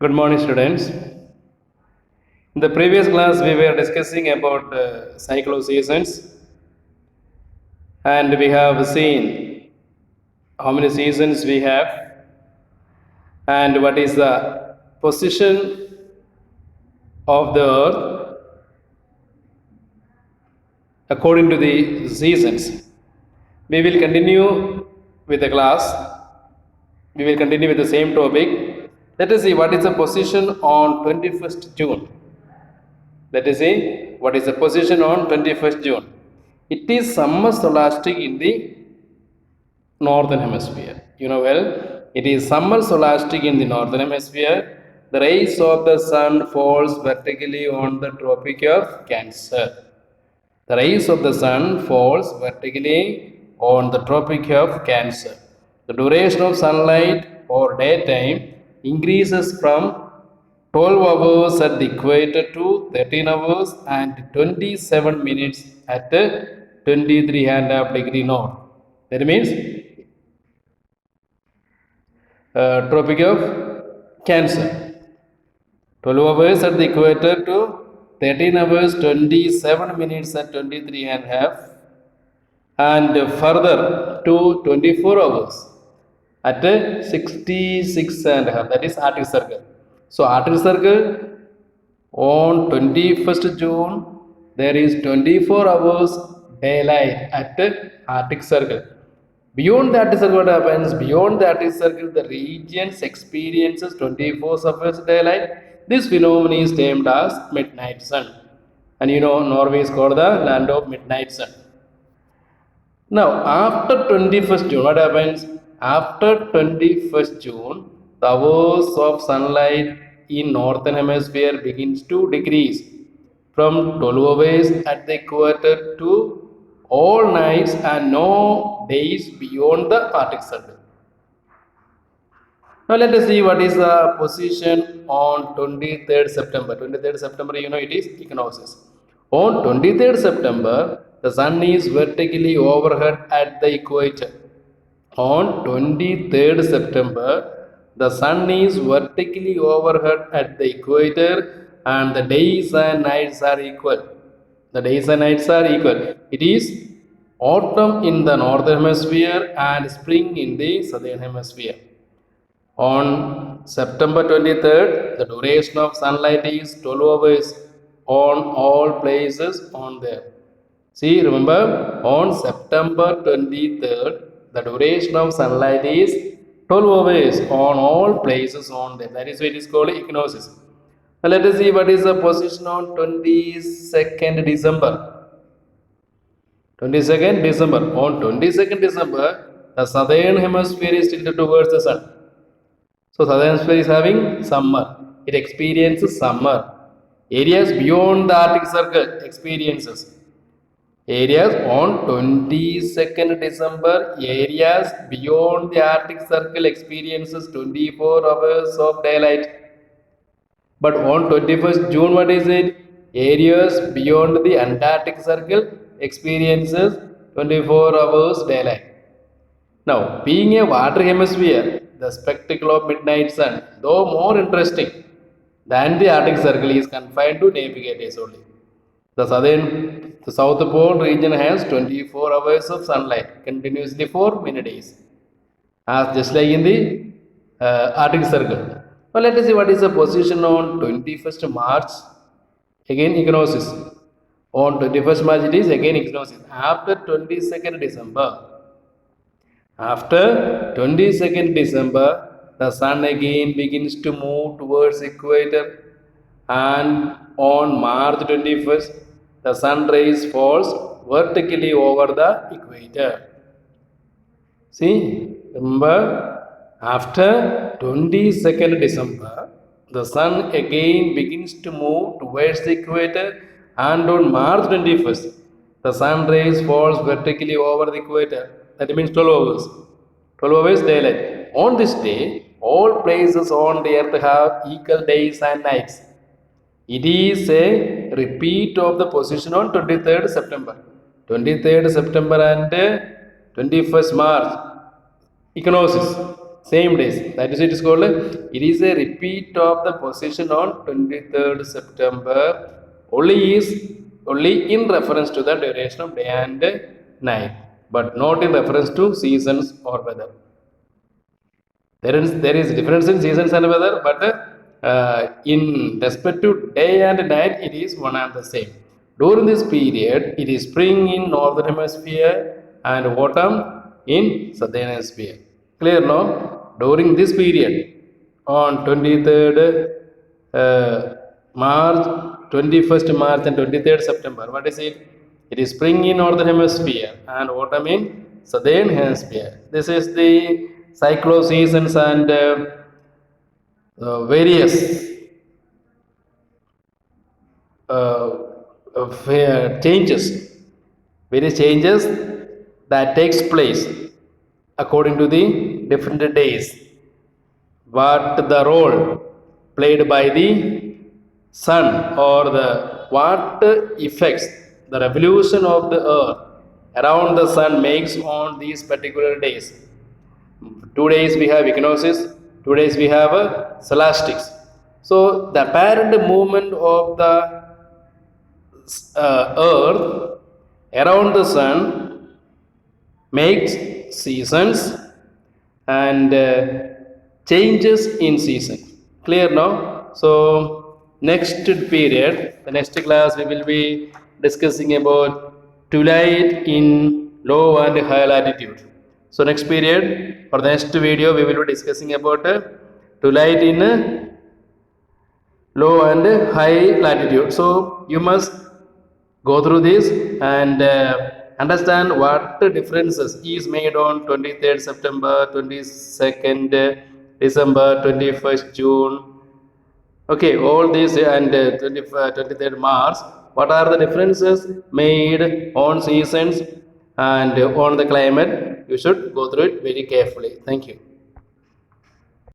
Good morning, students. In the previous class, we were discussing about cyclo-seasons, and we have seen how many seasons we have and what is the position of the earth according to the seasons. We will continue with the class. We will continue with the same topic. Let us see what is the position on 21st June. Let us see what is the position on 21st June. It is summer scholastic in the northern hemisphere. You know well, it is summer scholastic in the northern hemisphere. The rays of the sun falls vertically on the Tropic of Cancer. The rays of the sun falls vertically on the Tropic of Cancer. The duration of sunlight or daytime increases from 12 hours at the equator to 13 hours and 27 minutes at 23.5 degree north. That means Tropic of Cancer. 12 hours at the equator to 13 hours 27 minutes at 23.5 and further to 24 hours at 66.5, that is Arctic Circle. So Arctic Circle on 21st June there is 24 hours daylight at Arctic Circle. Beyond the Arctic Circle, what happens? Beyond the Arctic Circle, the regions experiences 24 hours daylight. This phenomenon is termed as midnight sun. And you know, Norway is called the land of midnight sun. Now, after 21st June, what happens? After 21st June, the hours of sunlight in northern hemisphere begins to decrease from 12 hours at the equator to all nights and no days beyond the Arctic Circle. Now let us see what is the position on 23rd September. 23rd September, you know, it is equinoxes. On 23rd September, the sun is vertically overhead at the equator. On 23rd September, the sun is vertically overhead at the equator and the days and nights are equal. The days and nights are equal. It is autumn in the northern hemisphere and spring in the southern hemisphere. On September 23rd, the duration of sunlight is 12 hours on all places on there. See, remember, on September 23rd, the duration of sunlight is 12 hours on all places on there. That is why it is called equinoxes. Now let us see what is the position on 22nd December. 22nd December. On 22nd December, the southern hemisphere is tilted towards the sun. So southern hemisphere is having summer. It experiences summer. Areas beyond the Arctic Circle experiences. Areas on 22nd December, areas beyond the Arctic Circle experiences 24 hours of daylight. But on 21st June, what is it? Areas beyond the Antarctic Circle experiences 24 hours daylight. Now, being a water hemisphere, the spectacle of midnight sun, though more interesting than the Arctic Circle, is confined to navigators only. The South Pole region has 24 hours of sunlight continuously for many days, as just like in the Arctic Circle. Now let us see what is the position on 21st March. Again equinoxes. On 21st March it is again equinoxes. After 22nd December, the sun again begins to move towards equator, and on March 21st, the sun rays falls vertically over the equator. See, remember, after 22nd December, the sun again begins to move towards the equator, and on March 21st, the sun rays falls vertically over the equator. That means 12 hours. 12 hours daylight. On this day, all places on the earth have equal days and nights. It is a repeat of the position on 23rd September. 23rd September and 21st March, equinoxes. same days. That is, it is called, it is a repeat of the position on 23rd September. Only in reference to the duration of day and night, but not in reference to seasons or weather. There is difference in seasons and weather, but in respect to day and night, it is one and the same. During this period, it is spring in northern hemisphere and autumn in southern hemisphere. Clear now? During this period, on 23rd March, 21st March and 23rd September, what is it? It is spring in northern hemisphere and autumn in southern hemisphere. This is the cycle seasons and various changes, that takes place according to the different days. What the role played by the sun, or what effects the revolution of the earth around the sun makes on these particular days. 2 days we have equinoxes, 2 days we have solstices. So the apparent movement of the earth around the sun makes seasons and changes in season. Clear now? So next period, the next class, we will be discussing about twilight in low and high latitude. So next period, for the next video, we will be discussing about twilight in low and high latitude. So you must go through this and understand what differences is made on 23rd September, 22nd December, 21st June. Okay, all these, and 23rd March. What are the differences made on seasons and on the climate? You should go through it very carefully. Thank you.